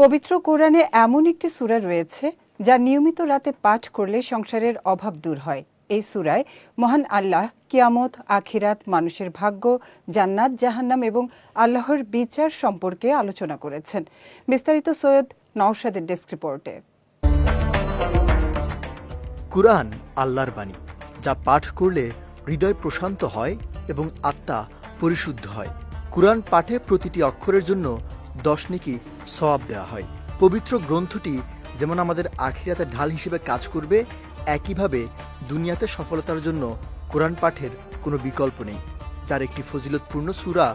পবিত্র কোরআনে এমন একটি সূরা রয়েছে যা নিয়মিত রাতে পাঠ করলে সংসারের অভাব দূর হয়। এই সূরায় মহান আল্লাহ কিয়ামত, আখিরাত, মানুষের ভাগ্য, জান্নাত, জাহান্নাম এবং আল্লাহর বিচার সম্পর্কে আলোচনা করেছেন। বিস্তারিত সৈয়দ নওশাদের ডেস্ক রিপোর্টে। কুরআন আল্লাহর বাণী, যা পাঠ করলে হৃদয় প্রশান্ত হয় এবং আত্মা পরিশুদ্ধ হয়। কুরআন পাঠে প্রতিটি অক্ষরের জন্য 10 নেকি সওয়াব দেওয়া হয়। পবিত্র গ্রন্থটি যেমন আমাদের আখিরাতের ঢাল হিসেবে কাজ করবে, একইভাবে দুনিয়াতে সফলতার জন্য কুরআন পাঠের কোনো বিকল্প নেই, যার একটি ফজিলতপূর্ণ সূরা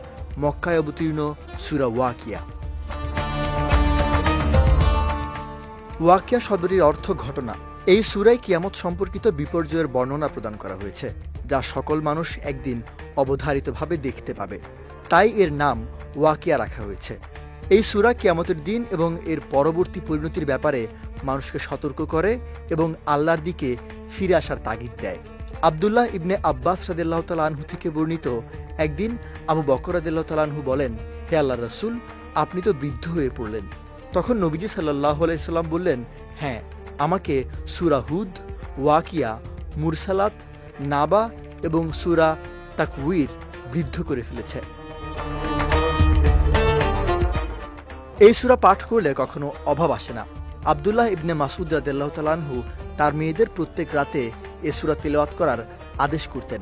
মক্কায় অবতীর্ণ সূরা ওয়াকিয়া। ওয়াকিয়া শব্দটির অর্থ ঘটনা। এই সূরায় কিয়ামত সম্পর্কিত বিপর্যয়ের বর্ণনা প্রদান করা হয়েছে, যা সকল মানুষ একদিন অবধারিতভাবে দেখতে পাবে। তাই এর নাম ওয়াকিয়া রাখা হয়েছে। এই সূরা কিয়ামতের দিন এবং এর পরবর্তী পরিণতির ব্যাপারে মানুষকে সতর্ক করে এবং আল্লাহর দিকে ফিরে আসার তাগিদ দেয়। আব্দুল্লাহ ইবনে আব্বাস রাদিয়াল্লাহু তাআলা আনহু থেকে বর্ণিত, একদিন আবু বকর রাদিয়াল্লাহু তাআলা আনহু বলেন, হে আল্লাহর রাসূল, আপনি তো বৃদ্ধ হয়ে পড়লেন। তখন নবীজি সাল্লাল্লাহু আলাইহি সাল্লাম বললেন, হ্যাঁ, আমাকে সূরা হুদ, ওয়াকিয়া, মুরসালাত, নাবা এবং সূরা তাকওয়ির বৃদ্ধ করে ফেলেছে। এই সূরা পাঠ করলে কখনো অভাব আসে না। আব্দুল্লাহ ইবনে মাসউদ রাদিয়াল্লাহু তাআলা আনহু তার মেয়েদের প্রত্যেক রাতে এ সূরা তিলাওয়াত করার আদেশ করতেন।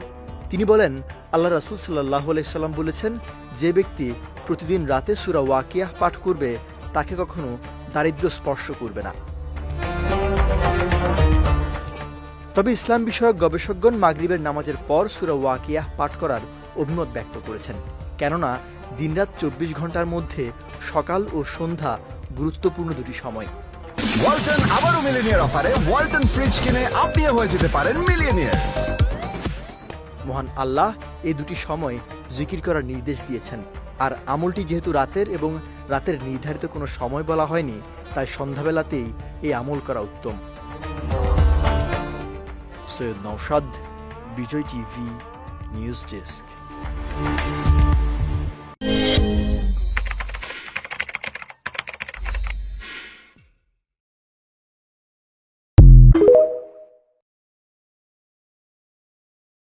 তিনি বলেন, আল্লাহ রাসূল সাল্লাল্লাহু আলাইহি সাল্লাম বলেছেন, যে ব্যক্তি প্রতিদিন রাতে সূরা ওয়াকিয়া পাঠ করবে, তাকে কখনো দারিদ্র্য স্পর্শ করবে না। তবে ইসলাম বিষয়ক গবেষকগণ মাগরিবের নামাজের পর সূরা ওয়াকিয়া পাঠ করার অভিমত ব্যক্ত করেছেন, কেননা দিনরাত 24 ঘন্টার মধ্যে সকাল ও সন্ধ্যা গুরুত্বপূর্ণ দুটি সময়। ওয়ালটন আবারও মিলিয়নিয়ার অফারে ওয়ালটন ফ্রিজ কিনে আপনিও হয়ে যেতে পারেন মিলিয়নিয়ার। মহান আল্লাহ এই দুটি সময় জিকির করার নির্দেশ দিয়েছেন, আর আমলটি যেহেতু রাতের এবং রাতের নির্ধারিত কোনো সময় বলা হয়নি, তাই সন্ধ্যাবেলাতেই এই আমল করা উত্তম। সৈয়দ নওশাদ, বিজয় টিভি নিউজ ডেস্ক।